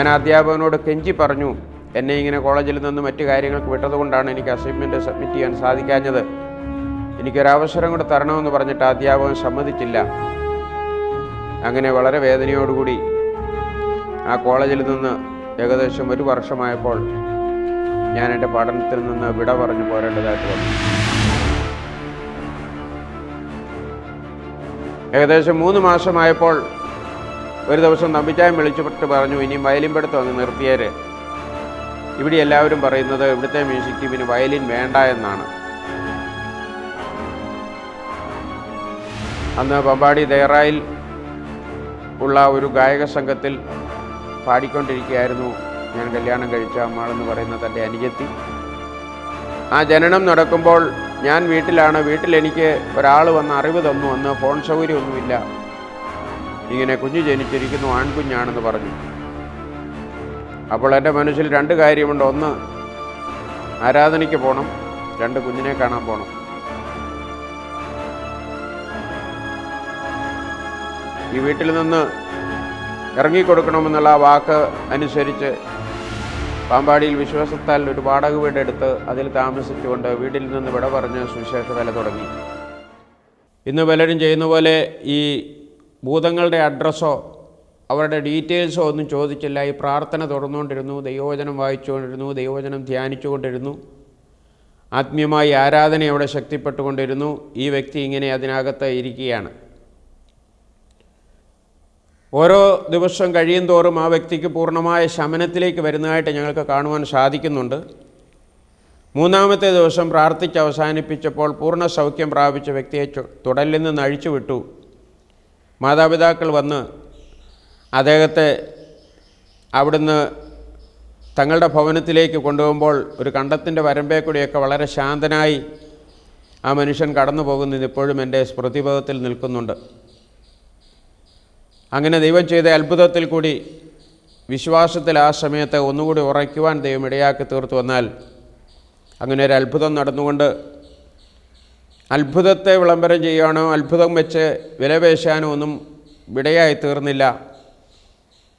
ഞാൻ അധ്യാപകനോട് കെഞ്ചി പറഞ്ഞു, എന്നെ ഇങ്ങനെ കോളേജിൽ നിന്ന് മറ്റു കാര്യങ്ങൾക്ക് വിട്ടതുകൊണ്ടാണ് എനിക്ക് അസൈൻമെൻറ്റ് സബ്മിറ്റ് ചെയ്യാൻ സാധിക്കാഞ്ഞത്. എനിക്കൊരവസരം കൂടെ തരണമെന്ന് പറഞ്ഞിട്ട് അധ്യാപകൻ സമ്മതിച്ചില്ല. അങ്ങനെ വളരെ വേദനയോടുകൂടി ആ കോളേജിൽ നിന്ന് ഏകദേശം 1 വർഷമായപ്പോൾ ഞാൻ എൻ്റെ പഠനത്തിൽ നിന്ന് വിട പറഞ്ഞു പോരേണ്ടതായിട്ട് വന്നു. ഏകദേശം 3 മാസമായപ്പോൾ ഒരു ദിവസം നമ്പിച്ചായം വിളിച്ചിട്ട് പറഞ്ഞു, ഇനി വയലിൻ പഠിത്തം അങ്ങ് നിർത്തിയേര്. ഇവിടെ എല്ലാവരും പറയുന്നത് ഇവിടുത്തെ മ്യൂസിക് ടീമിന് വയലിൻ വേണ്ട എന്നാണ്. അന്ന് പമ്പാടി ദേറായിൽ ഉള്ള ഒരു ഗായക സംഘത്തിൽ പാടിക്കൊണ്ടിരിക്കുകയായിരുന്നു ഞാൻ കല്യാണം കഴിച്ച അമ്മാളെന്ന് പറയുന്ന തൻ്റെ അനുജത്തി. ആ ജനനം നടക്കുമ്പോൾ ഞാൻ വീട്ടിലാണ്. വീട്ടിലെനിക്ക് ഒരാൾ വന്ന് അറിവ് തന്നു. അന്ന് ഫോൺ സൗകര്യമൊന്നുമില്ല. ഇങ്ങനെ കുഞ്ഞ് ജനിച്ചിരിക്കുന്നു, ആൺകുഞ്ഞാണെന്ന് പറഞ്ഞു. അപ്പോൾ എൻ്റെ മനസ്സിൽ 2 കാര്യമുണ്ട്. ഒന്ന്, ആരാധനയ്ക്ക് പോകണം. 2, കുഞ്ഞിനെ കാണാൻ പോകണം. ഈ വീട്ടിൽ നിന്ന് ഇറങ്ങിക്കൊടുക്കണമെന്നുള്ള ആ വാക്ക് അനുസരിച്ച് പാമ്പാടിയിൽ വിശ്വാസത്താൽ ഒരു വാടക വീടെടുത്ത് അതിൽ താമസിച്ചുകൊണ്ട് വീട്ടിൽ നിന്ന് വിട പറഞ്ഞ് സുവിശേഷ വേല തുടങ്ങി. ഇന്ന് പലരും ചെയ്യുന്ന പോലെ ഈ ഭൂതങ്ങളുടെ അഡ്രസ്സോ അവരുടെ ഡീറ്റെയിൽസോ ഒന്നും ചോദിച്ചില്ല. ഈ പ്രാർത്ഥന തുടർന്നുകൊണ്ടിരുന്നു, ദൈവവചനം വായിച്ചുകൊണ്ടിരുന്നു, ദൈവവചനം ധ്യാനിച്ചുകൊണ്ടിരുന്നു, ആത്മീയമായി ആരാധന അവിടെ ശക്തിപ്പെട്ടുകൊണ്ടിരുന്നു. ഈ വ്യക്തി ഇങ്ങനെ അതിനകത്ത് ഇരിക്കുകയാണ്. ഓരോ ദിവസം കഴിയും തോറും ആ വ്യക്തിക്ക് പൂർണ്ണമായ ശമനത്തിലേക്ക് വരുന്നതായിട്ട് ഞങ്ങൾക്ക് കാണുവാൻ സാധിക്കുന്നുണ്ട്. 3-ാമത്തെ ദിവസം പ്രാർത്ഥിച്ച് അവസാനിപ്പിച്ചപ്പോൾ പൂർണ്ണ സൗഖ്യം പ്രാപിച്ച വ്യക്തിയെ തുടലിൽ നിന്ന് അഴിച്ചു വിട്ടു. മാതാപിതാക്കൾ വന്ന് അദ്ദേഹത്തെ അവിടുന്ന് തങ്ങളുടെ ഭവനത്തിലേക്ക് കൊണ്ടുപോകുമ്പോൾ ഒരു കണ്ടത്തിൻ്റെ വരമ്പേ കൂടിയൊക്കെ വളരെ ശാന്തനായി ആ മനുഷ്യൻ കടന്നു പോകുന്നത് ഇപ്പോഴും എൻ്റെ സ്മൃതിപഥത്തിൽ നിൽക്കുന്നുണ്ട്. അങ്ങനെ ദൈവം ചെയ്ത അത്ഭുതത്തിൽ കൂടി വിശ്വാസത്തിൽ ആ സമയത്ത് ഒന്നുകൂടി ഉറയ്ക്കുവാൻ ദൈവം ഇടയാക്കി തീർത്തു. വന്നാൽ അങ്ങനെ ഒരു അത്ഭുതം നടന്നുകൊണ്ട് അത്ഭുതത്തെ വിളംബരം ചെയ്യുവാനോ അത്ഭുതം വെച്ച് വിലപേശാനോ ഒന്നും ഇടയായി തീർന്നില്ല.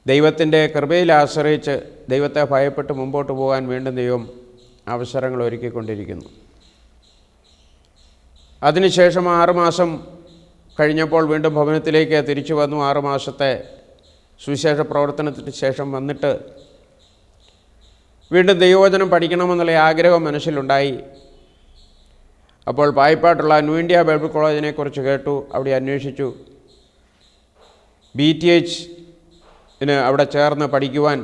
ദൈവത്തിൻ്റെ കൃപയിൽ ആശ്രയിച്ച് ദൈവത്തെ ഭയപ്പെട്ട് മുമ്പോട്ട് പോകാൻ വീണ്ടും ദൈവം അവസരങ്ങൾ ഒരുക്കിക്കൊണ്ടിരിക്കുന്നു. അതിനുശേഷം 6 മാസം കഴിഞ്ഞപ്പോൾ വീണ്ടും ഭവനത്തിലേക്ക് തിരിച്ചു വന്നു. 6 മാസത്തെ സുവിശേഷ പ്രവർത്തനത്തിന് ശേഷം വന്നിട്ട് വീണ്ടും ദൈവവചനം പഠിക്കണമെന്നുള്ള ആഗ്രഹം മനസ്സിലുണ്ടായി. അപ്പോൾ പായിപ്പാട്ടുള്ള ന്യൂ ഇന്ത്യ ബൈബിൾ കോളേജിനെക്കുറിച്ച് കേട്ടു. അവിടെ അന്വേഷിച്ചു. BTH അവിടെ ചേർന്ന് പഠിക്കുവാൻ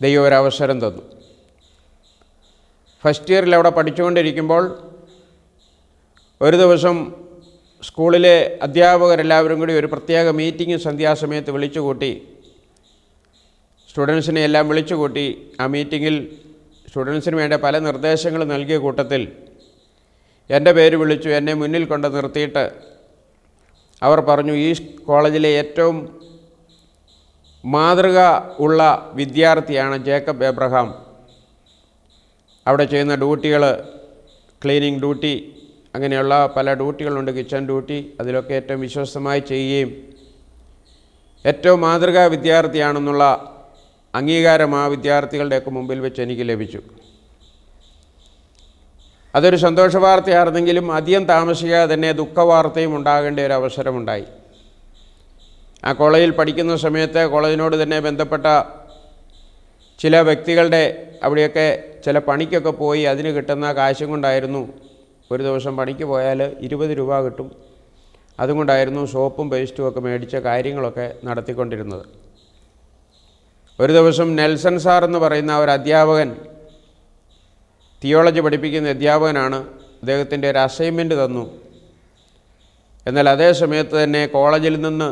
ദൈവം ഒരവസരം തന്നു. ഫസ്റ്റ് ഇയറിൽ അവിടെ പഠിച്ചുകൊണ്ടിരിക്കുമ്പോൾ ഒരു ദിവസം സ്കൂളിലെ അധ്യാപകരെല്ലാവരും കൂടി ഒരു പ്രത്യേക മീറ്റിംഗ് സന്ധ്യാസമയത്ത് വിളിച്ചുകൂട്ടി. സ്റ്റുഡൻസിനെ എല്ലാം വിളിച്ചുകൂട്ടി. ആ മീറ്റിങ്ങിൽ സ്റ്റുഡൻസിന് വേണ്ട പല നിർദ്ദേശങ്ങൾ നൽകിയ കൂട്ടത്തിൽ എൻ്റെ പേര് വിളിച്ചു. എന്നെ മുന്നിൽ കൊണ്ട് നിർത്തിയിട്ട് അവർ പറഞ്ഞു, ഈ കോളേജിലെ ഏറ്റവും മാതൃക ഉള്ള വിദ്യാർത്ഥിയാണ് ജേക്കബ് എബ്രഹാം. അവിടെ ചെയ്യുന്ന ഡ്യൂട്ടികൾ, ക്ലീനിങ് ഡ്യൂട്ടി, അങ്ങനെയുള്ള പല ഡ്യൂട്ടികളുണ്ട്, കിച്ചൺ ഡ്യൂട്ടി, അതിലൊക്കെ ഏറ്റവും വിശ്വസ്തമായി ചെയ്യുകയും ഏറ്റവും മാതൃകാ വിദ്യാർത്ഥിയാണെന്നുള്ള അംഗീകാരം ആ വിദ്യാർത്ഥികളുടെയൊക്കെ മുമ്പിൽ വെച്ച് എനിക്ക് ലഭിച്ചു. അതൊരു സന്തോഷ വാർത്തയായിരുന്നെങ്കിലും അധികം താമസിക്കാതെ തന്നെ ദുഃഖവാർത്തയും ഉണ്ടാകേണ്ട ഒരു അവസരമുണ്ടായി. ആ കോളേജിൽ പഠിക്കുന്ന സമയത്ത് കോളേജിനോട് തന്നെ ബന്ധപ്പെട്ട ചില വ്യക്തികളുടെ അവിടെയൊക്കെ ചില പണിക്കൊക്കെ പോയി അതിന് കിട്ടുന്ന കാശും കൊണ്ടായിരുന്നു ഒരു ദിവസം പണിക്ക് പോയാൽ 20 രൂപ കിട്ടും. അതുകൊണ്ടായിരുന്നു സോപ്പും പേസ്റ്റും ഒക്കെ മേടിച്ച കാര്യങ്ങളൊക്കെ നടത്തിക്കൊണ്ടിരുന്നത്. ഒരു ദിവസം നെൽസൺ സാർ എന്ന് പറയുന്ന ഒരു അധ്യാപകൻ, തിയോളജി പഠിപ്പിക്കുന്ന അധ്യാപകനാണ്, അദ്ദേഹത്തിൻ്റെ ഒരു അസൈൻമെൻറ്റ് തന്നു. എന്നാൽ അതേ സമയത്ത് തന്നെ കോളേജിൽ നിന്ന്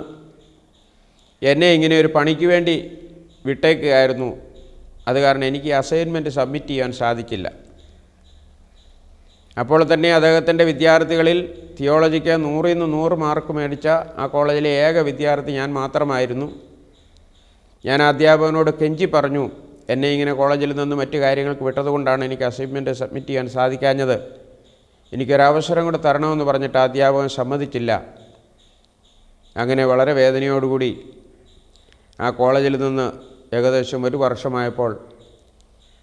എന്നെ ഇങ്ങനെ ഒരു പണിക്ക് വേണ്ടി വിട്ടേക്കുകയായിരുന്നു. അത് കാരണം എനിക്ക് അസൈൻമെൻറ്റ് സബ്മിറ്റ് ചെയ്യാൻ സാധിച്ചില്ല. അപ്പോൾ തന്നെ അദ്ദേഹത്തിൻ്റെ വിദ്യാർത്ഥികളിൽ തിയോളജിക്ക് 100-ൽ നിന്ന് 100 മാർക്ക് മേടിച്ച ആ കോളേജിലെ ഏക വിദ്യാർത്ഥി ഞാൻ മാത്രമായിരുന്നു. ഞാൻ അധ്യാപകനോട് കെഞ്ചി പറഞ്ഞു, എന്നെ ഇങ്ങനെ കോളേജിൽ നിന്ന് മറ്റു കാര്യങ്ങൾക്ക് വിട്ടതുകൊണ്ടാണ് എനിക്ക് അസൈൻമെൻറ്റ് സബ്മിറ്റ് ചെയ്യാൻ സാധിക്കാഞ്ഞത്. എനിക്കൊരവസരം കൂടെ തരണമെന്ന് പറഞ്ഞിട്ട് അധ്യാപകൻ സമ്മതിച്ചില്ല. അങ്ങനെ വളരെ വേദനയോടുകൂടി ആ കോളേജിൽ നിന്ന് ഏകദേശം 1 വർഷമായപ്പോൾ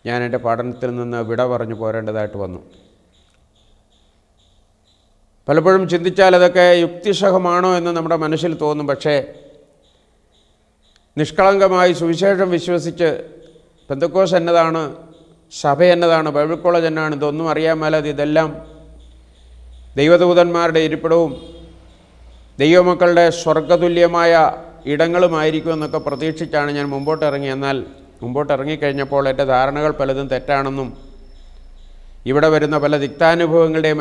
ഞാൻ എൻ്റെ പഠനത്തിൽ നിന്ന് വിട പറഞ്ഞു പോരേണ്ടതായിട്ട് വന്നു. പലപ്പോഴും ചിന്തിച്ചാൽ അതൊക്കെ യുക്തിസഹമാണോ എന്ന് നമ്മുടെ മനസ്സിൽ തോന്നും. പക്ഷേ നിഷ്കളങ്കമായി സുവിശേഷം വിശ്വസിച്ച് പെന്തക്കോസ് എന്നതാണ്, സഭ എന്നതാണ്, ബൈബിൾ കോളേജ് എന്നാണ്, ഇതൊന്നും അറിയാൻ മേലാതെ ഇതെല്ലാം ദൈവദൂതന്മാരുടെ ഇരിപ്പിടവും ദൈവമക്കളുടെ സ്വർഗതുല്യമായ ഇടങ്ങളുമായിരിക്കും എന്നൊക്കെ പ്രതീക്ഷിച്ചാണ് ഞാൻ മുമ്പോട്ടിറങ്ങി. എന്നാൽ മുമ്പോട്ടിറങ്ങിക്കഴിഞ്ഞപ്പോൾ എൻ്റെ ധാരണകൾ പലതും തെറ്റാണെന്നും ഇവിടെ വരുന്ന പല തിക്താനുഭവങ്ങളുടെയും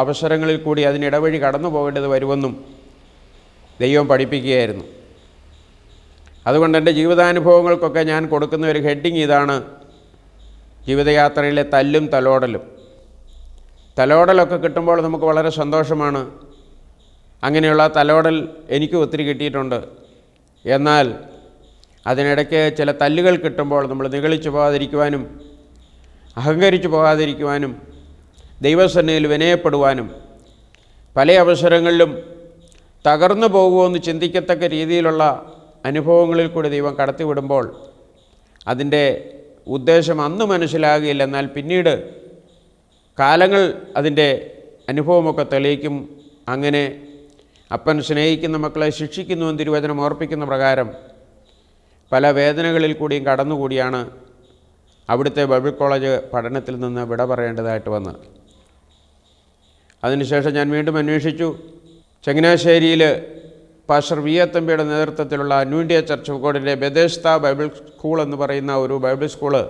അവസരങ്ങളിൽ കൂടി അതിനിടവഴി കടന്നു പോകേണ്ടത് വരുമെന്നും ദൈവം പഠിപ്പിക്കുകയായിരുന്നു. അതുകൊണ്ട് എൻ്റെ ജീവിതാനുഭവങ്ങൾക്കൊക്കെ ഞാൻ കൊടുക്കുന്ന ഒരു ഹെഡിങ് ഇതാണ്: ജീവിതയാത്രയിലെ തല്ലും തലോടലും. തലോടലൊക്കെ കിട്ടുമ്പോൾ നമുക്ക് വളരെ സന്തോഷമാണ്. അങ്ങനെയുള്ള തലോടൽ എനിക്കും ഒത്തിരി കിട്ടിയിട്ടുണ്ട്. എന്നാൽ അതിനിടയ്ക്ക് ചില തല്ലുകൾ കിട്ടുമ്പോൾ നമ്മൾ നിഗളിച്ചു പോകാതിരിക്കുവാനും അഹങ്കരിച്ചു പോകാതിരിക്കുവാനും ദൈവസന്നിധിയിൽ വിനയപ്പെടുവാനും പല അവസരങ്ങളിലും തകർന്നു പോകുമെന്ന് ചിന്തിക്കത്തക്ക രീതിയിലുള്ള അനുഭവങ്ങളിൽ കൂടി ദൈവം കടത്തിവിടുമ്പോൾ അതിൻ്റെ ഉദ്ദേശം അന്ന് മനസ്സിലാകില്ല. എന്നാൽ പിന്നീട് കാലങ്ങൾ അതിൻ്റെ അനുഭവമൊക്കെ തെളിയിക്കും. അങ്ങനെ അപ്പൻ സ്നേഹിക്കുന്ന മക്കളെ ശിക്ഷിക്കുന്നുവെന്ന് തിരുവചനം ഓർപ്പിക്കുന്ന പ്രകാരം പല വേദനകളിൽ കൂടിയും കടന്നുകൂടിയാണ് അവിടുത്തെ ബൈബിൾ കോളേജ് പഠനത്തിൽ നിന്ന് വിട പറയേണ്ടതായിട്ട് വന്ന്. അതിനുശേഷം ഞാൻ വീണ്ടും അന്വേഷിച്ചു. ചങ്ങനാശ്ശേരിയിൽ പാസ്റ്റർ വി എ തമ്പിയുടെ നേതൃത്വത്തിലുള്ള ന്യൂഇന്ത്യ ചർച്ച് ഓഫ് ഗോഡിൻ്റെ ബെഥെസ്ദ ബൈബിൾ സ്കൂൾ എന്ന് പറയുന്ന ഒരു ബൈബിൾ സ്കൂള്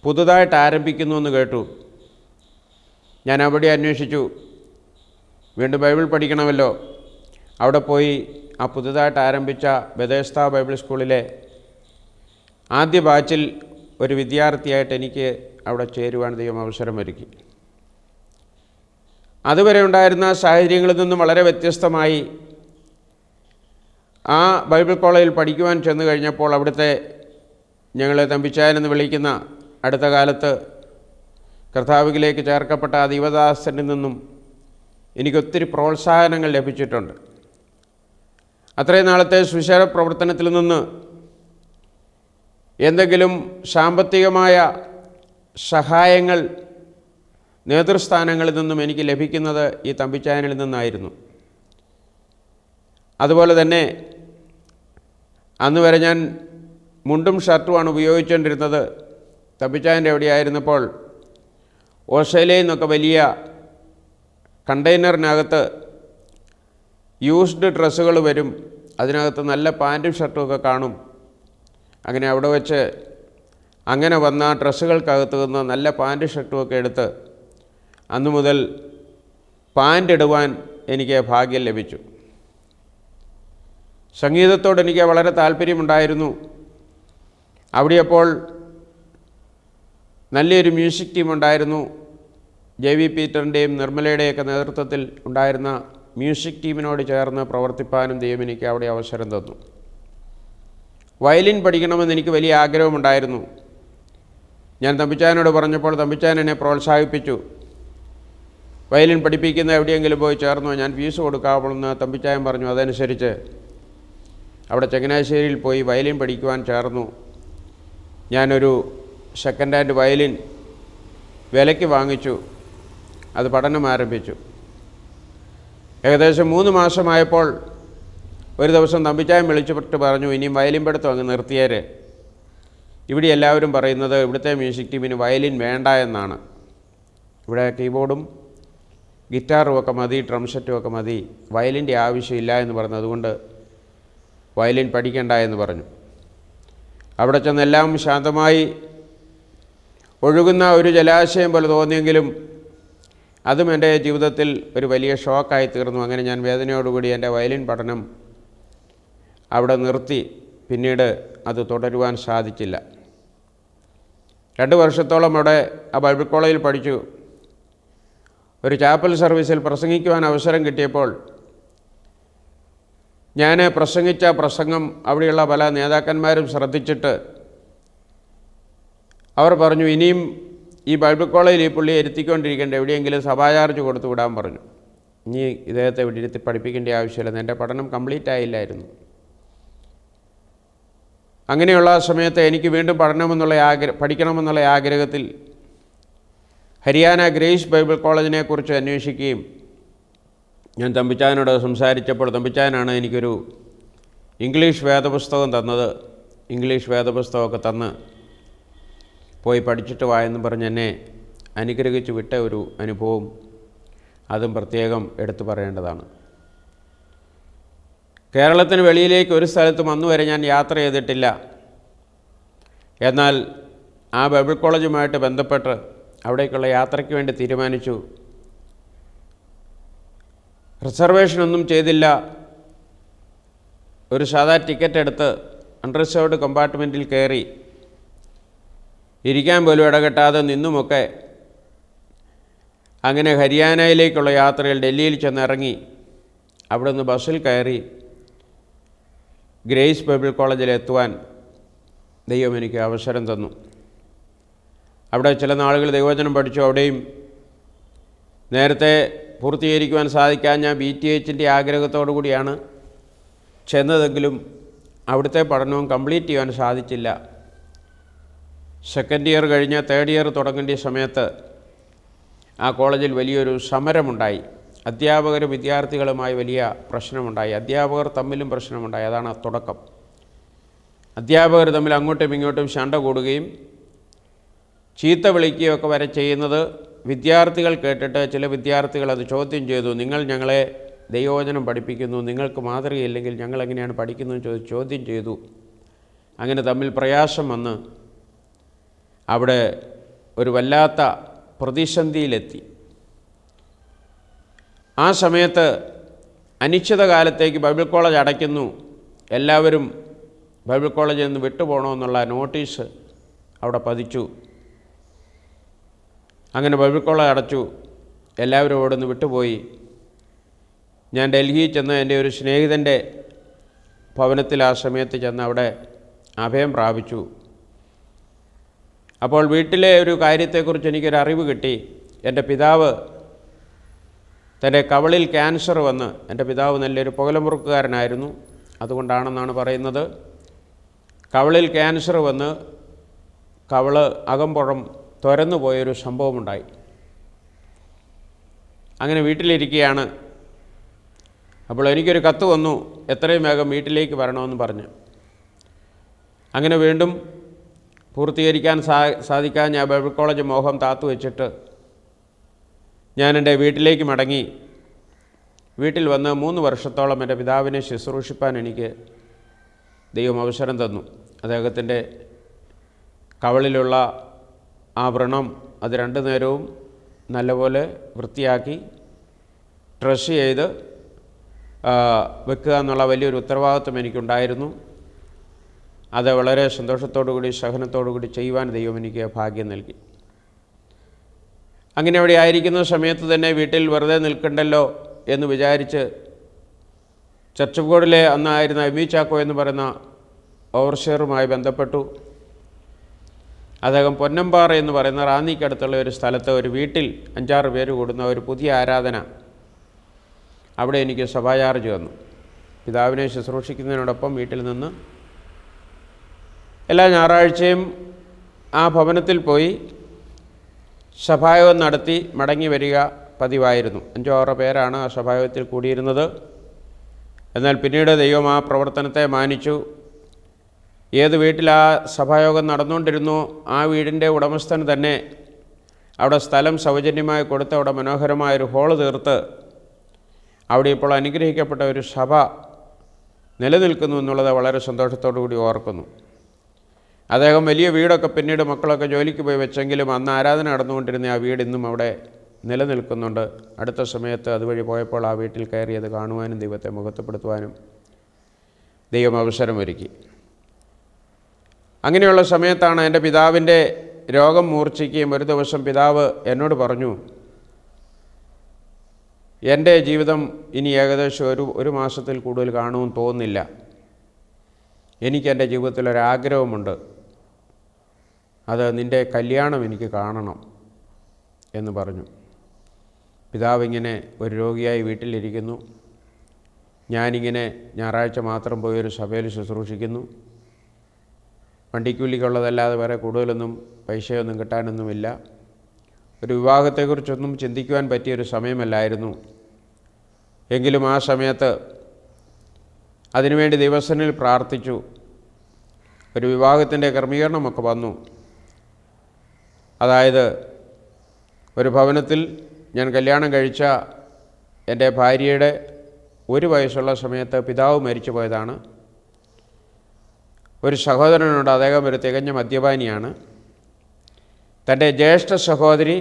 പുതുതായിട്ട് ആരംഭിക്കുന്നുവെന്ന് കേട്ടു. ഞാൻ അവിടെ അന്വേഷിച്ചു. വീണ്ടും ബൈബിൾ പഠിക്കണമല്ലോ. അവിടെ പോയി ആ പുതുതായിട്ട് ആരംഭിച്ച ബെഥെസ്ദ ബൈബിൾ സ്കൂളിലെ ആദ്യ ബാച്ചിൽ ഒരു വിദ്യാർത്ഥിയായിട്ട് എനിക്ക് അവിടെ ചേരുവാൻ ദൈവം അവസരമൊരുക്കി. അതുവരെ ഉണ്ടായിരുന്ന സാഹചര്യങ്ങളിൽ നിന്നും വളരെ വ്യത്യസ്തമായി ആ ബൈബിൾ കോളേജിൽ പഠിക്കുവാൻ ചെന്ന് കഴിഞ്ഞപ്പോൾ അവിടുത്തെ ഞങ്ങളെ തമ്പിച്ചായനെന്ന് വിളിക്കുന്ന അടുത്ത കാലത്ത് കർത്താവിലേക്ക് ചേർക്കപ്പെട്ട ആ ദൈവദാസനിൽ നിന്നും എനിക്കൊത്തിരി പ്രോത്സാഹനങ്ങൾ ലഭിച്ചിട്ടുണ്ട്. അത്രയും നാളത്തെ സുവിശേഷ പ്രവർത്തനത്തിൽ നിന്ന് എന്തെങ്കിലും സാമ്പത്തികമായ സഹായങ്ങൾ നേതൃസ്ഥാനങ്ങളിൽ നിന്നും എനിക്ക് ലഭിക്കുന്നത് ഈ തമ്പിച്ചായനിൽ നിന്നായിരുന്നു. അതുപോലെ തന്നെ അന്ന് വരെ ഞാൻ മുണ്ടും ഷർട്ടുമാണ് ഉപയോഗിച്ചുകൊണ്ടിരുന്നത്. തമ്പിച്ചായൻ്റെ എവിടെയായിരുന്നപ്പോൾ ഓസ്ട്രേലിയയിൽ നിന്നൊക്കെ വലിയ കണ്ടെയ്നറിനകത്ത് യൂസ്ഡ് ഡ്രസ്സുകൾ വരും. അതിനകത്ത് നല്ല പാൻറ്റും ഷർട്ടും ഒക്കെ കാണും. അങ്ങനെ അവിടെ വെച്ച് അങ്ങനെ വന്ന ഡ്രസ്സുകൾക്കകത്ത് നിന്ന് നല്ല പാൻറ്റ് ഷർട്ടുമൊക്കെ എടുത്ത് അന്നു മുതൽ പാൻറ്റ് ഇടുവാൻ എനിക്ക് ഭാഗ്യം ലഭിച്ചു. സംഗീതത്തോട് എനിക്ക് വളരെ താല്പര്യമുണ്ടായിരുന്നു. അവിടെ അപ്പോൾ നല്ലൊരു മ്യൂസിക് ടീം ഉണ്ടായിരുന്നു. ജെ വി പീറ്ററിൻ്റെയും നിർമ്മലയുടെയൊക്കെ നേതൃത്വത്തിൽ ഉണ്ടായിരുന്ന മ്യൂസിക് ടീമിനോട് ചേർന്ന് പ്രവർത്തിപ്പാനും ദൈവം എനിക്ക് അവിടെ അവസരം തന്നു. വയലിൻ പഠിക്കണമെന്ന് എനിക്ക് വലിയ ആഗ്രഹമുണ്ടായിരുന്നു. ഞാൻ തമ്പിച്ചായനോട് പറഞ്ഞപ്പോൾ തമ്പിച്ചായൻ എന്നെ പ്രോത്സാഹിപ്പിച്ചു. വയലിൻ പഠിപ്പിക്കുന്ന എവിടെയെങ്കിലും പോയി ചേർന്നോ, ഞാൻ ഫീസ് കൊടുക്കാമെന്ന് തമ്പിച്ചായൻ പറഞ്ഞു. അതനുസരിച്ച് അവിടെ ചങ്ങനാശ്ശേരിയിൽ പോയി വയലിൻ പഠിക്കുവാൻ ചേർന്നു. ഞാനൊരു സെക്കൻഡ് ഹാൻഡ് വയലിൻ വിലയ്ക്ക് വാങ്ങിച്ചു. അത് പഠനം ആരംഭിച്ചു. ഏകദേശം 3 മാസമായപ്പോൾ ഒരു ദിവസം തമ്പിച്ചായൻ വിളിച്ചിട്ട് പറഞ്ഞു, ഇനിയും വയലിൻ പഠിത്തം അങ്ങ് നിർത്തിയേര്. ഇവിടെ എല്ലാവരും പറയുന്നത് ഇവിടുത്തെ മ്യൂസിക് ടീമിന് വയലിൻ വേണ്ട എന്നാണ്. ഇവിടെ കീബോർഡും ഗിറ്റാറും ഒക്കെ മതി, ഡ്രം സെറ്റും ഒക്കെ മതി, വയലിൻ്റെ ആവശ്യമില്ല എന്ന് പറഞ്ഞു. അതുകൊണ്ട് വയലിൻ പഠിക്കണ്ട എന്ന് പറഞ്ഞു. അവിടെ ചെന്നെല്ലാം ശാന്തമായി ഒഴുകുന്ന ഒരു ജലാശയം പോലെ തോന്നിയെങ്കിലും അതും എൻ്റെ ജീവിതത്തിൽ ഒരു വലിയ ഷോക്കായി തീർന്നു. അങ്ങനെ ഞാൻ വേദനയോടുകൂടി എൻ്റെ വയലിൻ പഠനം അവിടെ നിർത്തി. പിന്നീട് അത് തുടരുവാൻ സാധിച്ചില്ല. 2 വർഷത്തോളം അവിടെ ആ ബൈബിൾ കോളേജിൽ പഠിച്ചു. ഒരു ചാപ്പൽ സർവീസിൽ പ്രസംഗിക്കുവാൻ അവസരം കിട്ടിയപ്പോൾ ഞാൻ പ്രസംഗിച്ച പ്രസംഗം അവിടെയുള്ള പല നേതാക്കന്മാരും ശ്രദ്ധിച്ചിട്ട് അവർ പറഞ്ഞു, ഇനിയും ഈ ബൈബിൾ കോളേജിൽ ഈ പുള്ളിയെ ഇരുത്തിക്കൊണ്ടിരിക്കേണ്ട, എവിടെയെങ്കിലും സഭാ ചാർജ് കൊടുത്തു വിടാൻ പറഞ്ഞു. ഇനി ഇദ്ദേഹത്തെ ഇവിടെ ഇരുത്തി പഠിപ്പിക്കേണ്ട ആവശ്യമില്ലെന്ന്. എൻ്റെ പഠനം കംപ്ലീറ്റ് ആയില്ലായിരുന്നു. അങ്ങനെയുള്ള സമയത്ത് എനിക്ക് വീണ്ടും പഠിക്കണമെന്നുള്ള ആഗ്രഹത്തിൽ ഹരിയാന ഗ്രേസ് ബൈബിൾ കോളേജിനെക്കുറിച്ച് അന്വേഷിക്കുകയും ഞാൻ തമ്പിച്ചാനോട് സംസാരിച്ചപ്പോൾ തമ്പിച്ചാനാണ് എനിക്കൊരു ഇംഗ്ലീഷ് വേദപുസ്തകം തന്നത്. ഇംഗ്ലീഷ് വേദപുസ്തകമൊക്കെ തന്ന് പോയി പഠിച്ചിട്ട് വാ എന്ന് പറഞ്ഞ് എന്നെ അനുഗ്രഹിച്ച് വിട്ട ഒരു അനുഭവം അതും പ്രത്യേകം എടുത്തു പറയേണ്ടതാണ്. കേരളത്തിന് വെളിയിലേക്ക് ഒരു സ്ഥലത്തും അന്നുവരെ ഞാൻ യാത്ര ചെയ്തിട്ടില്ല. എന്നാൽ ആ ബൈബിൾ കോളേജുമായിട്ട് ബന്ധപ്പെട്ട് അവിടേക്കുള്ള യാത്രയ്ക്ക് വേണ്ടി തീരുമാനിച്ചു. റിസർവേഷനൊന്നും ചെയ്തില്ല. ഒരു സാധാ ടിക്കറ്റ് എടുത്ത് അൺറിസർവ്ഡ് കമ്പാർട്ട്മെൻറ്റിൽ കയറി ഇരിക്കാൻ പോലും ഇടകെട്ടാതെ നിന്നുമൊക്കെ അങ്ങനെ ഹരിയാനയിലേക്കുള്ള യാത്രയിൽ ഡൽഹിയിൽ ചെന്നിറങ്ങി അവിടെ നിന്ന് ബസ്സിൽ കയറി ഗ്രേസ് ബൈബിൾ കോളേജിലെത്തുവാൻ ദൈവം എനിക്ക് അവസരം തന്നു. അവിടെ ചില നാളുകൾ ദൈവവചനം പഠിച്ചു. അവിടെയും നേരത്തെ പൂർത്തീകരിക്കുവാൻ സാധിക്കാൻ ഞാൻ BTHൻ്റെ ആഗ്രഹത്തോടു കൂടിയാണ് ചെന്നതെങ്കിലും അവിടുത്തെ പഠനവും കംപ്ലീറ്റ് ചെയ്യാൻ സാധിച്ചില്ല. സെക്കൻഡ് ഇയർ കഴിഞ്ഞ് തേർഡ് ഇയർ തുടങ്ങേണ്ട സമയത്ത് ആ കോളേജിൽ വലിയൊരു സമരമുണ്ടായി. അധ്യാപകരും വിദ്യാർത്ഥികളുമായി വലിയ പ്രശ്നമുണ്ടായി. അധ്യാപകർ തമ്മിലും പ്രശ്നമുണ്ടായി. അതാണ് തുടക്കം. അധ്യാപകർ തമ്മിൽ അങ്ങോട്ടും ഇങ്ങോട്ടും ശണ്ട കൂടുകയും ചീത്ത വിളിക്കുകയൊക്കെ വരെ ചെയ്യുന്നത് വിദ്യാർത്ഥികൾ കേട്ടിട്ട് ചില വിദ്യാർത്ഥികൾ അത് ചോദ്യം ചെയ്തു. നിങ്ങൾ ഞങ്ങളെ ദൈവവചനം പഠിപ്പിക്കുന്നു, നിങ്ങൾക്ക് മാതൃകയില്ലെങ്കിൽ ഞങ്ങൾ എങ്ങനെയാണ് പഠിക്കുന്നതെന്ന് ചോദ്യം ചെയ്തു. അങ്ങനെ തമ്മിൽ പ്രയാസം വന്ന് അവിടെ ഒരു വല്ലാത്ത പ്രതിസന്ധിയിലെത്തി. ആ സമയത്ത് അനിശ്ചിതകാലത്തേക്ക് ബൈബിൾ കോളേജ് അടയ്ക്കുന്നു, എല്ലാവരും ബൈബിൾ കോളേജിൽ നിന്ന് വിട്ടുപോകണമെന്നുള്ള നോട്ടീസ് അവിടെ പതിച്ചു. അങ്ങനെ ബൈബിൾ കോളേജ് അടച്ചു. എല്ലാവരും അവിടെ നിന്ന് വിട്ടുപോയി. ഞാൻ ഡൽഹിയിൽ ചെന്ന് എൻ്റെ ഒരു സ്നേഹിതൻ്റെ ഭവനത്തിൽ ആ സമയത്ത് ചെന്ന് അവിടെ അഭയം പ്രാപിച്ചു. അപ്പോൾ വീട്ടിലെ ഒരു കാര്യത്തെക്കുറിച്ച് എനിക്കൊരു അറിവ് കിട്ടി. എൻ്റെ പിതാവ് തൻ്റെ കവളിൽ ക്യാൻസർ വന്ന്, എൻ്റെ പിതാവ് നല്ലൊരു പുകലമുറുക്കുകാരനായിരുന്നു, അതുകൊണ്ടാണെന്നാണ് പറയുന്നത്, കവളിൽ ക്യാൻസർ വന്ന് കവള് അകംപുറം തുരന്നു പോയൊരു സംഭവമുണ്ടായി. അങ്ങനെ വീട്ടിലിരിക്കുകയാണ്. അപ്പോൾ എനിക്കൊരു കത്ത് വന്നു, എത്രയും വേഗം വീട്ടിലേക്ക് വരണമെന്ന് പറഞ്ഞ്. അങ്ങനെ വീണ്ടും പൂർത്തീകരിക്കാൻ സാധിക്കാൻ ഞാൻ ബൈബിൾ കോളേജ് മോഹം താത്തു വെച്ചിട്ട് ഞാൻ എൻ്റെ വീട്ടിലേക്ക് മടങ്ങി. വീട്ടിൽ വന്ന് 3 വർഷത്തോളം എൻ്റെ പിതാവിനെ ശുശ്രൂഷിപ്പാൻ എനിക്ക് ദൈവം അവസരം തന്നു. അദ്ദേഹത്തിൻ്റെ കവളിലുള്ള ആ വ്രണം അത് 2 നേരവും നല്ലപോലെ വൃത്തിയാക്കി ഡ്രസ്സ് ചെയ്ത് വെക്കുക എന്നുള്ള വലിയൊരു ഉത്തരവാദിത്വം എനിക്കുണ്ടായിരുന്നു. അത് വളരെ സന്തോഷത്തോടുകൂടി സഹനത്തോടുകൂടി ചെയ്യുവാൻ ദൈവം എനിക്ക് ഭാഗ്യം നൽകി. അങ്ങനെ അവിടെ ആയിരിക്കുന്ന സമയത്ത് തന്നെ വീട്ടിൽ വെറുതെ നിൽക്കണ്ടല്ലോ എന്ന് വിചാരിച്ച് ചർച്ച് ബോർഡിലെ അന്നായിരുന്ന എമി ചാക്കോ എന്ന് പറയുന്ന ഓവർസിയറുമായി ബന്ധപ്പെട്ടു. അദ്ദേഹം പൊന്നമ്പാറ എന്ന് പറയുന്ന റാന്നിക്കടുത്തുള്ള ഒരു സ്ഥലത്ത് ഒരു വീട്ടിൽ 5-6 പേര് കൂടുന്ന ഒരു പുതിയ ആരാധന, അവിടെ എനിക്ക് സഭാ ചാർജ് വന്നു. പിതാവിനെ ശുശ്രൂഷിക്കുന്നതിനോടൊപ്പം വീട്ടിൽ നിന്ന് എല്ലാ ഞായറാഴ്ചയും ആ ഭവനത്തിൽ പോയി സഭായോഗം നടത്തി മടങ്ങി വരിക പതിവായിരുന്നു. 5-6 പേരാണ് ആ സഭായോഗത്തിൽ കൂടിയിരുന്നത്. എന്നാൽ പിന്നീട് ദൈവം ആ പ്രവർത്തനത്തെ മാനിച്ചു. ഏത് വീട്ടിൽ ആ സഭായോഗം നടന്നുകൊണ്ടിരുന്നോ ആ വീടിൻ്റെ ഉടമസ്ഥൻ തന്നെ അവിടെ സ്ഥലം സൗജന്യമായി കൊടുത്ത് അവിടെ മനോഹരമായൊരു ഹോള് തീർത്ത് അവിടെ ഇപ്പോൾ അനുഗ്രഹിക്കപ്പെട്ട ഒരു സഭ നിലനിൽക്കുന്നു എന്നുള്ളത് വളരെ സന്തോഷത്തോടു കൂടി ഓർക്കുന്നു. അദ്ദേഹം വലിയ വീടൊക്കെ പിന്നീട് മക്കളൊക്കെ ജോലിക്ക് പോയി വെച്ചെങ്കിലും അന്ന് ആരാധന നടന്നുകൊണ്ടിരുന്ന ആ വീട് ഇന്നും അവിടെ നിലനിൽക്കുന്നുണ്ട്. അടുത്ത സമയത്ത് അതുവഴി പോയപ്പോൾ ആ വീട്ടിൽ കയറിയത് കാണുവാനും ദൈവത്തെ മഹത്വപ്പെടുത്തുവാനും ദൈവം അവസരമൊരുക്കി. അങ്ങനെയുള്ള സമയത്താണ് എൻ്റെ പിതാവിൻ്റെ രോഗം മൂർച്ഛിക്കുകയും ഒരു ദിവസം പിതാവ് എന്നോട് പറഞ്ഞു, എൻ്റെ ജീവിതം ഇനി ഏകദേശം ഒരു മാസത്തിൽ കൂടുതൽ കാണുമെന്ന് തോന്നുന്നില്ല. എനിക്കെൻ്റെ ജീവിതത്തിലൊരാഗ്രഹമുണ്ട്, അത് നിൻ്റെ കല്യാണം എനിക്ക് കാണണം എന്ന് പറഞ്ഞു. പിതാവിങ്ങനെ ഒരു രോഗിയായി വീട്ടിലിരിക്കുന്നു. ഞാനിങ്ങനെ ഞായറാഴ്ച മാത്രം പോയി ഒരു സഭയിൽ ശുശ്രൂഷിക്കുന്നു. വണ്ടിക്കൂലിക്കുള്ളതല്ലാതെ വേറെ കൂടുതലൊന്നും പൈസയൊന്നും കിട്ടാനൊന്നുമില്ല. ഒരു വിവാഹത്തെക്കുറിച്ചൊന്നും ചിന്തിക്കുവാൻ പറ്റിയൊരു സമയമല്ലായിരുന്നു. എങ്കിലും ആ സമയത്ത് അതിനുവേണ്ടി ദൈവസന്നിധിയിൽ പ്രാർത്ഥിച്ചു. ഒരു വിവാഹത്തിൻ്റെ ക്രമീകരണമൊക്കെ വന്നു. അതായത് ഒരു ഭവനത്തിൽ ഞാൻ കല്യാണം കഴിച്ച എൻ്റെ ഭാര്യയുടെ 1 വയസ്സുള്ള സമയത്ത് പിതാവ് മരിച്ചു പോയതാണ്. ഒരു സഹോദരനുണ്ട്, അദ്ദേഹം ഒരു തികഞ്ഞ മദ്യപാനിയാണ്. തൻ്റെ ജ്യേഷ്ഠ സഹോദരി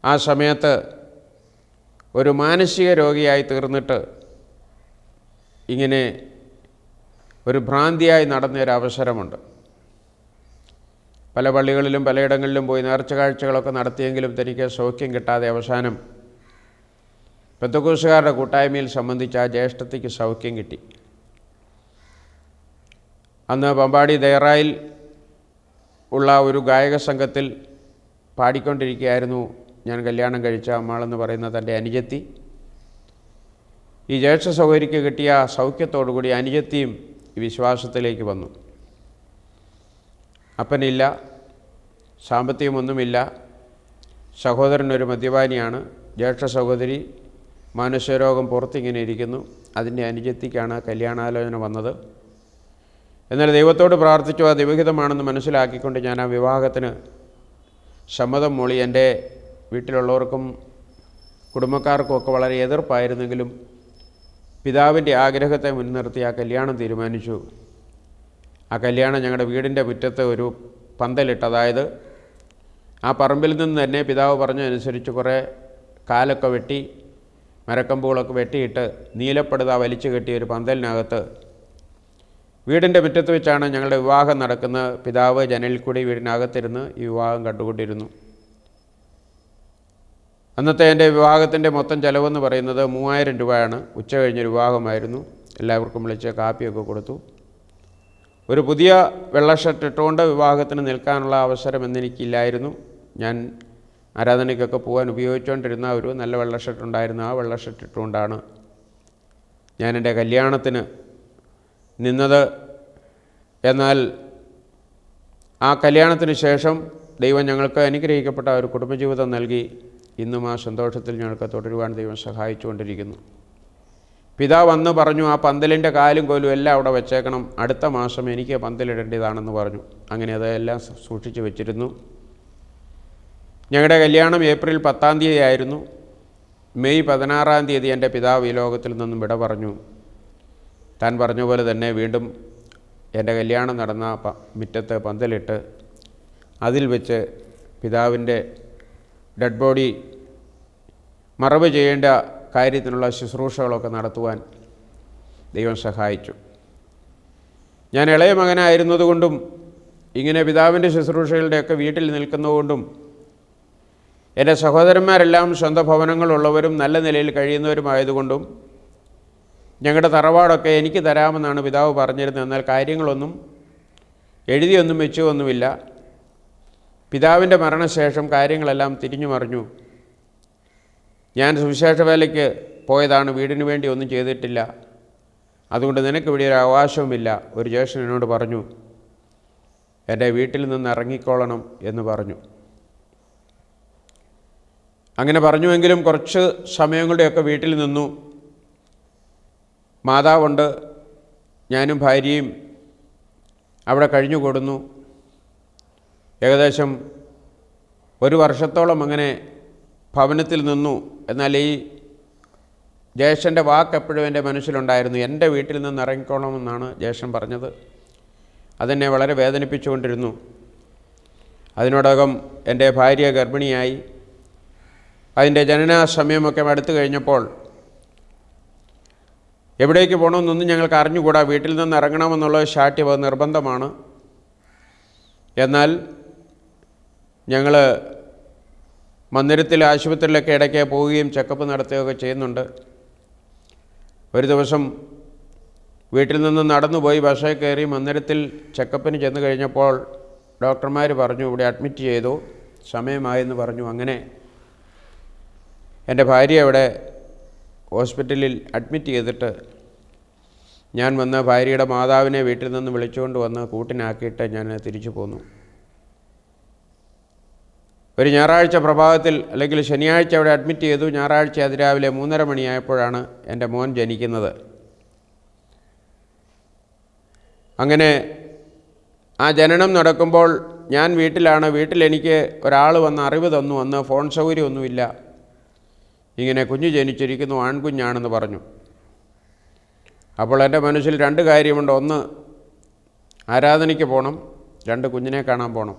ആ സമയത്ത് ഒരു മാനസിക രോഗിയായി തീർന്നിട്ട് ഇങ്ങനെ ഒരു ഭ്രാന്തിയായി നടന്നൊരവസരമുണ്ട്. പല പള്ളികളിലും പലയിടങ്ങളിലും പോയി നേർച്ച കാഴ്ചകളൊക്കെ നടത്തിയെങ്കിലും തനിക്ക് സൗഖ്യം കിട്ടാതെ അവസാനം പെന്തക്കോസ്തുകാരുടെ കൂട്ടായ്മയിൽ സംബന്ധിച്ച് ആ ജ്യേഷ്ഠത്തിക്ക് സൗഖ്യം കിട്ടി. അന്ന് പമ്പാടി ദയറായിൽ ഉള്ള ഒരു ഗായക സംഘത്തിൽ പാടിക്കൊണ്ടിരിക്കുകയായിരുന്നു ഞാൻ കല്യാണം കഴിച്ച അമ്മാളെന്ന് പറയുന്ന തൻ്റെ അനുജത്തി. ഈ ജ്യേഷ്ഠ സഹോദരിക്ക് കിട്ടിയ സൗഖ്യത്തോടുകൂടി അനുജത്തിയും ഈ വിശ്വാസത്തിലേക്ക് വന്നു. അപ്പനില്ല, സാമ്പത്തികമൊന്നുമില്ല, സഹോദരനൊരു മദ്യപാനിയാണ്, ജ്യേഷ്ഠ സഹോദരി മാനസികരോഗം പുറത്തിങ്ങനെ ഇരിക്കുന്നു. അതിൻ്റെ അനുജത്തിക്കാണ് കല്യാണാലോചന വന്നത്. എന്നാൽ ദൈവത്തോട് പ്രാർത്ഥിച്ചു. ആ ദൈവഹിതമാണെന്ന് മനസ്സിലാക്കിക്കൊണ്ട് ഞാൻ ആ വിവാഹത്തിന് സമ്മതം മൂളി. എൻ്റെ വീട്ടിലുള്ളവർക്കും കുടുംബക്കാർക്കും ഒക്കെ വളരെ എതിർപ്പായിരുന്നെങ്കിലും പിതാവിൻ്റെ ആഗ്രഹത്തെ മുൻനിർത്തി ആ കല്യാണം തീരുമാനിച്ചു. ആ കല്യാണം ഞങ്ങളുടെ വീടിൻ്റെ മുറ്റത്ത് ഒരു പന്തലിട്ട്, അതായത് ആ പറമ്പിൽ നിന്ന് തന്നെ പിതാവ് പറഞ്ഞതനുസരിച്ച് കുറേ കാലൊക്കെ വെട്ടി മരക്കമ്പുകളൊക്കെ വെട്ടിയിട്ട് നീലപ്പടുത വലിച്ചു കെട്ടിയ ഒരു പന്തലിനകത്ത് വീടിൻ്റെ മുറ്റത്ത് വെച്ചാണ് ഞങ്ങളുടെ വിവാഹം നടക്കുന്നത്. പിതാവ് ജനലിൽ കൂടി വീടിനകത്തിരുന്ന് ഈ വിവാഹം കണ്ടുകൊണ്ടിരുന്നു. അന്നത്തെ എൻ്റെ വിവാഹത്തിൻ്റെ മൊത്തം ചിലവെന്ന് പറയുന്നത് 3000 രൂപയാണ്. ഉച്ച കഴിഞ്ഞൊരു വിവാഹമായിരുന്നു. എല്ലാവർക്കും വിളിച്ച് കാപ്പിയൊക്കെ കൊടുത്തു. ഒരു പുതിയ വെള്ള ഷർട്ട് ഇട്ടുകൊണ്ട് വിവാഹത്തിന് നിൽക്കാനുള്ള അവസരം എന്നെനിക്കില്ലായിരുന്നു. ഞാൻ ആരാധനയ്ക്കൊക്കെ പോകാൻ ഉപയോഗിച്ചുകൊണ്ടിരുന്ന ഒരു നല്ല വെള്ള ഷർട്ട് ഉണ്ടായിരുന്നു. ആ വെള്ള ഷർട്ട് ഇട്ടുകൊണ്ടാണ് ഞാൻ എൻ്റെ കല്യാണത്തിന് നിന്നത്. എന്നാൽ ആ കല്യാണത്തിന് ശേഷം ദൈവം ഞങ്ങൾക്ക് അനുഗ്രഹിക്കപ്പെട്ട ഒരു കുടുംബജീവിതം നൽകി. ഇന്നും ആ സന്തോഷത്തിൽ ഞങ്ങൾക്ക് തുടരുവാൻ ദൈവം സഹായിച്ചുകൊണ്ടിരിക്കുന്നു. പിതാവ് അന്ന് പറഞ്ഞു, ആ പന്തലിൻ്റെ കാലും കോലും എല്ലാം അവിടെ വെച്ചേക്കണം, അടുത്ത മാസം എനിക്ക് പന്തലിടേണ്ടതാണെന്ന് പറഞ്ഞു. അങ്ങനെ അതെല്ലാം സൂക്ഷിച്ച് വെച്ചിരുന്നു. ഞങ്ങളുടെ കല്യാണം ഏപ്രിൽ 10-ാം തീയതി ആയിരുന്നു. മെയ് 16-ാം തീയതി എൻ്റെ പിതാവ് ഈ ലോകത്തിൽ നിന്നും വിട പറഞ്ഞു. താൻ പറഞ്ഞ പോലെ തന്നെ വീണ്ടും എൻ്റെ കല്യാണം നടന്ന മുറ്റത്ത് പന്തലിട്ട് അതിൽ വെച്ച് പിതാവിൻ്റെ ഡെഡ് ബോഡി മറവ് ചെയ്യേണ്ട കാര്യത്തിനുള്ള ശുശ്രൂഷകളൊക്കെ നടത്തുവാൻ ദൈവം സഹായിച്ചു. ഞാൻ ഇളയ മകനായിരുന്നതുകൊണ്ടും ഇങ്ങനെ പിതാവിൻ്റെ ശുശ്രൂഷകളുടെയൊക്കെ വീട്ടിൽ നിൽക്കുന്നതുകൊണ്ടും എൻ്റെ സഹോദരന്മാരെല്ലാം സ്വന്തം ഭവനങ്ങളുള്ളവരും നല്ല നിലയിൽ കഴിയുന്നവരുമായതുകൊണ്ടും ഞങ്ങളുടെ തറവാടൊക്കെ എനിക്ക് തരാമെന്നാണ് പിതാവ് പറഞ്ഞിരുന്നത്. എന്നാൽ കാര്യങ്ങളൊന്നും എഴുതിയൊന്നും വെച്ചുമൊന്നുമില്ല. പിതാവിൻ്റെ മരണശേഷം കാര്യങ്ങളെല്ലാം തിരിഞ്ഞു മറിഞ്ഞു. ഞാൻ സുവിശേഷ വേലയ്ക്ക് പോയതാണ്, വീടിന് വേണ്ടി ഒന്നും ചെയ്തിട്ടില്ല, അതുകൊണ്ട് നിനക്ക് ഇവിടെ ഒരു അവകാശവുമില്ല. ഒരു ജ്യേഷ്ഠൻ എന്നോട് പറഞ്ഞു, എൻ്റെ വീട്ടിൽ നിന്ന് ഇറങ്ങിക്കോളണം എന്ന് പറഞ്ഞു. അങ്ങനെ പറഞ്ഞുവെങ്കിലും കുറച്ച് സമയങ്ങളുടെയൊക്കെ വീട്ടിൽ നിന്നു. മാതാവുണ്ട്, ഞാനും ഭാര്യയും അവിടെ കഴിഞ്ഞുകൂടുന്നു. ഏകദേശം 1 വർഷത്തോളം അങ്ങനെ ഭവനത്തിൽ നിന്നു. എന്നാൽ ഈ ജ്യേഷ്ഠൻ്റെ വാക്ക് എപ്പോഴും എൻ്റെ മനസ്സിലുണ്ടായിരുന്നു. എൻ്റെ വീട്ടിൽ നിന്ന് ഇറങ്ങിക്കോളണമെന്നാണ് ജ്യേഷ്ഠൻ പറഞ്ഞത്. അതെന്നെ വളരെ വേദനിപ്പിച്ചുകൊണ്ടിരുന്നു. അതിനോടകം എൻ്റെ ഭാര്യ ഗർഭിണിയായി. അതിൻ്റെ ജനന സമയമൊക്കെ അടുത്തു കഴിഞ്ഞപ്പോൾ എവിടേക്ക് പോകണമെന്നൊന്നും ഞങ്ങൾക്ക് അറിഞ്ഞുകൂടാ. വീട്ടിൽ നിന്ന് ഇറങ്ങണമെന്നുള്ളത് ശാഠ്യം, നിർബന്ധമാണ്. എന്നാൽ ഞങ്ങൾ മന്ദിരത്തിൽ ആശുപത്രിയിലൊക്കെ ഇടയ്ക്ക് പോവുകയും ചെക്കപ്പ് നടത്തുകയൊക്കെ ചെയ്യുന്നുണ്ട്. ഒരു ദിവസം വീട്ടിൽ നിന്ന് നടന്നുപോയി ബസ്സിൽ കയറി മന്ദിരത്തിൽ ചെക്കപ്പിന് ചെന്ന് കഴിഞ്ഞപ്പോൾ ഡോക്ടർമാർ പറഞ്ഞു, ഇവിടെ അഡ്മിറ്റ് ചെയ്തു, സമയമായെന്ന് പറഞ്ഞു. അങ്ങനെ എൻ്റെ ഭാര്യ അവിടെ ഹോസ്പിറ്റലിൽ അഡ്മിറ്റ് ചെയ്തിട്ട് ഞാൻ വന്ന് ഭാര്യയുടെ മാതാവിനെ വീട്ടിൽ നിന്ന് വിളിച്ചുകൊണ്ട് വന്ന് കൂട്ടിനാക്കിയിട്ട് ഞാൻ തിരിച്ചു പോന്നു. ഒരു ഞായറാഴ്ച പ്രഭാതത്തിൽ അല്ലെങ്കിൽ ശനിയാഴ്ച അവിടെ അഡ്മിറ്റ് ചെയ്തു. ഞായറാഴ്ച അതിരാവിലെ 3:30 മണിയായപ്പോഴാണ് എൻ്റെ മോൻ ജനിക്കുന്നത്. അങ്ങനെ ആ ജനനം നടക്കുമ്പോൾ ഞാൻ വീട്ടിലാണ്. വീട്ടിൽ എനിക്ക് ഒരാൾ വന്ന് അറിവ് തന്നു. അന്ന് ഫോൺ സൗകര്യമൊന്നുമില്ല. ഇങ്ങനെ കുഞ്ഞ് ജനിച്ചിരിക്കുന്നു, ആൺകുഞ്ഞാണെന്ന് പറഞ്ഞു. അപ്പോൾ എൻ്റെ മനസ്സിൽ 2 കാര്യമുണ്ട്. ഒന്ന്, ആരാധനയ്ക്ക് പോകണം. 2, കുഞ്ഞിനെ കാണാൻ പോകണം.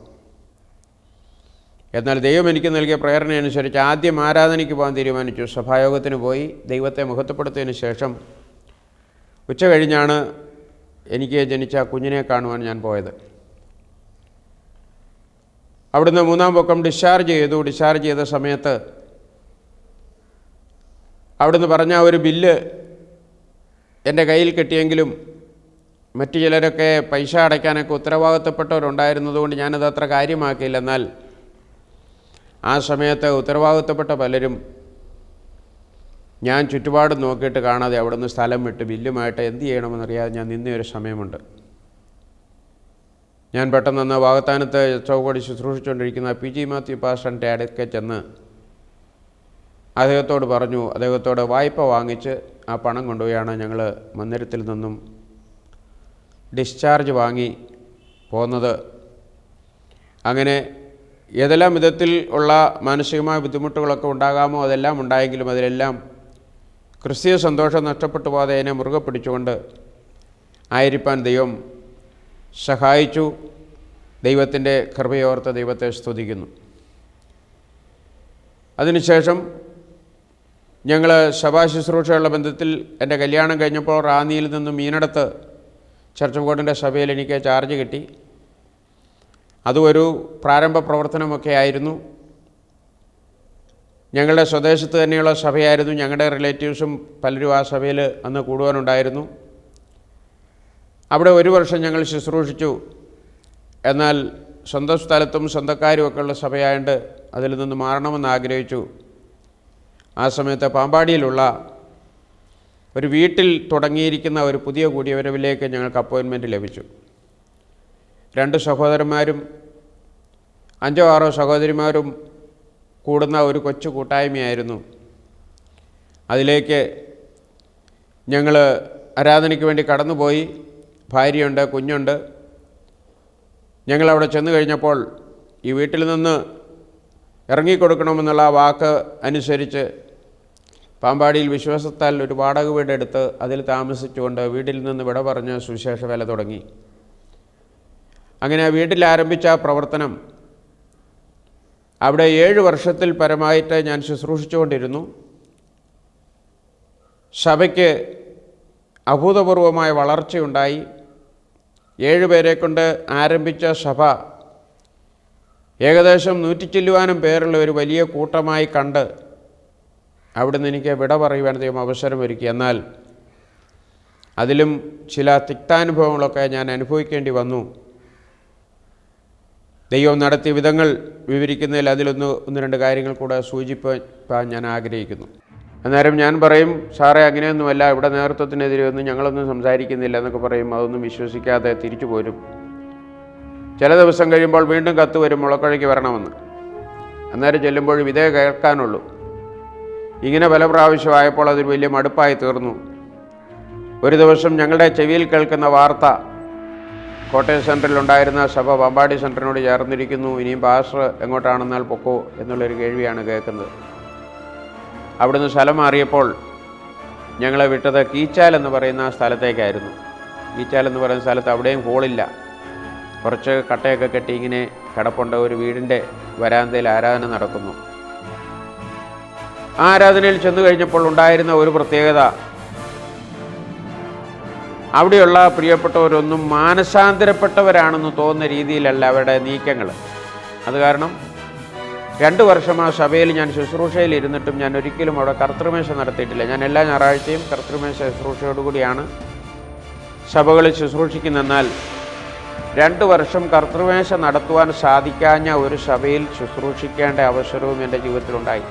എന്നാൽ ദൈവം എനിക്ക് നൽകിയ പ്രേരണയനുസരിച്ച് ആദ്യം ആരാധനയ്ക്ക് പോകാൻ തീരുമാനിച്ചു. സഭായോഗത്തിന് പോയി ദൈവത്തെ മഹത്വപ്പെടുത്തിയതിന് ശേഷം ഉച്ച കഴിഞ്ഞാണ് എനിക്ക് ജനിച്ച കുഞ്ഞിനെ കാണുവാൻ ഞാൻ പോയത്. അവിടുന്ന് 3-ാം പൊക്കം ഡിസ്ചാർജ് ചെയ്തു. ഡിസ്ചാർജ് ചെയ്ത സമയത്ത് അവിടുന്ന് പറഞ്ഞ ഒരു ബില്ല് എൻ്റെ കയ്യിൽ കിട്ടിയെങ്കിലും മറ്റു ചിലരൊക്കെ പൈസ അടയ്ക്കാനൊക്കെ ഉത്തരവാദിത്തപ്പെട്ടവരുണ്ടായിരുന്നതുകൊണ്ട് ഞാനത് അത്ര കാര്യമാക്കിയില്ല. എന്നാൽ ആ സമയത്ത് ഉത്തരവാദിത്തപ്പെട്ട പലരും ഞാൻ ചുറ്റുപാടും നോക്കിയിട്ട് കാണാതെ അവിടുന്ന് സ്ഥലം വിട്ട് ബില്ലുമായിട്ട് എന്ത് ചെയ്യണമെന്നറിയാതെ ഞാൻ നിന്നൊരു സമയമുണ്ട്. ഞാൻ പെട്ടെന്ന് വാകത്താനത്ത് ചൗകടി ശുശ്രൂഷിച്ചുകൊണ്ടിരിക്കുന്ന PG മാത്യു പാസ്റ്ററിൻ്റെ അടുക്കെ ചെന്ന് അദ്ദേഹത്തോട് പറഞ്ഞു. അദ്ദേഹത്തോട് വായ്പ വാങ്ങിച്ച് ആ പണം കൊണ്ടുപോയാണ് ഞങ്ങൾ മന്ദിരത്തിൽ നിന്നും ഡിസ്ചാർജ് വാങ്ങി പോന്നത്. അങ്ങനെ ഏതെല്ലാം വിധത്തിൽ ഉള്ള മാനസികമായ ബുദ്ധിമുട്ടുകളൊക്കെ ഉണ്ടാകാമോ അതെല്ലാം ഉണ്ടായെങ്കിലും അതിലെല്ലാം ക്രിസ്തീയ സന്തോഷം നഷ്ടപ്പെട്ടു പോകാതെ അതിനെ മുറുകെ പിടിച്ചുകൊണ്ട് ആയിരിക്കാൻ ദൈവം സഹായിച്ചു. ദൈവത്തിൻ്റെ കൃപയോർത്ത് ദൈവത്തെ സ്തുതിക്കുന്നു. അതിനുശേഷം ഞങ്ങൾ സഭാ ശുശ്രൂഷയുള്ള ബന്ധത്തിൽ എൻ്റെ കല്യാണം കഴിഞ്ഞപ്പോൾ റാന്നിയിൽ നിന്നും മീനടത്ത് ചർച്ച് ഓഫ് ഗോഡിൻ്റെ സഭയിൽ എനിക്ക് ചാർജ് കിട്ടി. അതും ഒരു പ്രാരംഭ പ്രവർത്തനമൊക്കെ ആയിരുന്നു. ഞങ്ങളുടെ സ്വദേശത്ത് തന്നെയുള്ള സഭയായിരുന്നു. ഞങ്ങളുടെ റിലേറ്റീവ്സും പലരും ആ സഭയിൽ അന്ന് കൂടുവാനുണ്ടായിരുന്നു. അവിടെ 1 വർഷം ഞങ്ങൾ ശുശ്രൂഷിച്ചു. എന്നാൽ സ്വന്തം സ്ഥലത്തും സ്വന്തക്കാരുമൊക്കെ ഉള്ള സഭയായതുകൊണ്ട് അതിൽ നിന്ന് മാറണമെന്ന് ആഗ്രഹിച്ചു. ആ സമയത്ത് പാമ്പാടിയിലുള്ള ഒരു വീട്ടിൽ തുടങ്ങിയിരിക്കുന്ന ഒരു പുതിയ കൂടിയവരവിലേക്ക് ഞങ്ങൾക്ക് അപ്പോയിൻമെൻറ്റ് ലഭിച്ചു. 2 സഹോദരന്മാരും 5-6 സഹോദരിമാരും കൂടുന്ന ഒരു കൊച്ചു കൂട്ടായ്മയായിരുന്നു. അതിലേക്ക് ഞങ്ങൾ ആരാധനയ്ക്ക് വേണ്ടി കടന്നുപോയി. ഭാര്യയുണ്ട്, കുഞ്ഞുണ്ട്. ഞങ്ങളവിടെ ചെന്ന് കഴിഞ്ഞപ്പോൾ ഈ വീട്ടിൽ നിന്ന് ഇറങ്ങിക്കൊടുക്കണമെന്നുള്ള വാക്ക് അനുസരിച്ച് പാമ്പാടിയിൽ വിശ്വാസത്താൽ ഒരു വാടക വീടെടുത്ത് അതിൽ താമസിച്ചുകൊണ്ട് വീട്ടിൽ നിന്ന് വിട പറഞ്ഞ് സുവിശേഷ വേല തുടങ്ങി. അങ്ങനെ ആ വീട്ടിൽ ആരംഭിച്ച പ്രവർത്തനം അവിടെ 7 വർഷത്തിൽ പരമായിട്ട് ഞാൻ ശുശ്രൂഷിച്ചുകൊണ്ടിരുന്നു. സഭയ്ക്ക് അഭൂതപൂർവമായ വളർച്ചയുണ്ടായി. 7 പേരെ കൊണ്ട് ആരംഭിച്ച സഭ ഏകദേശം 100 ചില്ലുവാനും പേരുള്ള ഒരു വലിയ കൂട്ടമായി കണ്ട് അവിടുന്ന് എനിക്ക് വിട പറയുവാൻ ദൈവം അവസരമൊരുക്കി. എന്നാൽ അതിലും ചില തിക്താനുഭവങ്ങളൊക്കെ ഞാൻ അനുഭവിക്കേണ്ടി വന്നു. ദൈവം നടത്തിയ വിധങ്ങൾ വിവരിക്കുന്നതിൽ അതിലൊന്ന് 1-2 കാര്യങ്ങൾ കൂടെ സൂചിപ്പിക്കാൻ ഞാൻ ആഗ്രഹിക്കുന്നു. അന്നേരം ഞാൻ പറയും, സാറേ അങ്ങനെയൊന്നുമല്ല, ഇവിടെ നേതൃത്വത്തിനെതിരെ ഒന്നും ഞങ്ങളൊന്നും സംസാരിക്കുന്നില്ല എന്നൊക്കെ പറയും. അതൊന്നും വിശ്വസിക്കാതെ തിരിച്ചു പോരും. ചില ദിവസം കഴിയുമ്പോൾ വീണ്ടും കത്ത് വരും, മുളക്കഴയ്ക്ക് വരണമെന്ന്. അന്നേരം ചെല്ലുമ്പോഴും ഇതേ കേൾക്കാനുള്ളൂ. ഇങ്ങനെ പല പ്രാവശ്യമായപ്പോൾ അതൊരു വലിയ മടുപ്പായി തീർന്നു. ഒരു ദിവസം ഞങ്ങളുടെ ചെവിയിൽ കേൾക്കുന്ന വാർത്ത, കോട്ടയം സെൻറ്ററിലുണ്ടായിരുന്ന സഭ പാമ്പാടി സെൻറ്ററിനോട് ചേർന്നിരിക്കുന്നു, ഇനിയും പാസ്റ്റർ എങ്ങോട്ടാണെന്നാൽ പൊക്കോ എന്നുള്ളൊരു കേൾവിയാണ് കേൾക്കുന്നത്. അവിടുന്ന് സ്ഥലം മാറിയപ്പോൾ ഞങ്ങളെ വിട്ടത് കീച്ചാൽ എന്ന് പറയുന്ന സ്ഥലത്തേക്കായിരുന്നു. കീച്ചാൽ എന്ന് പറയുന്ന സ്ഥലത്ത് അവിടെയും ഹോളില്ല. കുറച്ച് കട്ടയൊക്കെ കെട്ടി ഇങ്ങനെ കിടപ്പുണ്ട്. ഒരു വീടിൻ്റെ വരാന്തയിൽ ആരാധന നടക്കുന്നു. ആ ആരാധനയിൽ ചെന്നു കഴിഞ്ഞപ്പോൾ ഉണ്ടായിരുന്ന ഒരു പ്രത്യേകത, അവിടെയുള്ള പ്രിയപ്പെട്ടവരൊന്നും മാനസാന്തരപ്പെട്ടവരാണെന്ന് തോന്നുന്ന രീതിയിലല്ല അവരുടെ നീക്കങ്ങൾ. അത് കാരണം 2 വർഷം ആ സഭയിൽ ഞാൻ ശുശ്രൂഷയിൽ ഇരുന്നിട്ടും ഞാൻ ഒരിക്കലും അവിടെ കർത്തൃമേശ നടത്തിയിട്ടില്ല. ഞാൻ എല്ലാ ഞായറാഴ്ചയും കർത്തൃമേശ ശുശ്രൂഷയോടുകൂടിയാണ് സഭകളിൽ ശുശ്രൂഷിക്കുന്നതെന്നാൽ 2 വർഷം കർത്തൃമേശ നടത്തുവാൻ സാധിക്കാഞ്ഞ ഒരു സഭയിൽ ശുശ്രൂഷിക്കേണ്ട അവസരവും എൻ്റെ ജീവിതത്തിലുണ്ടായി.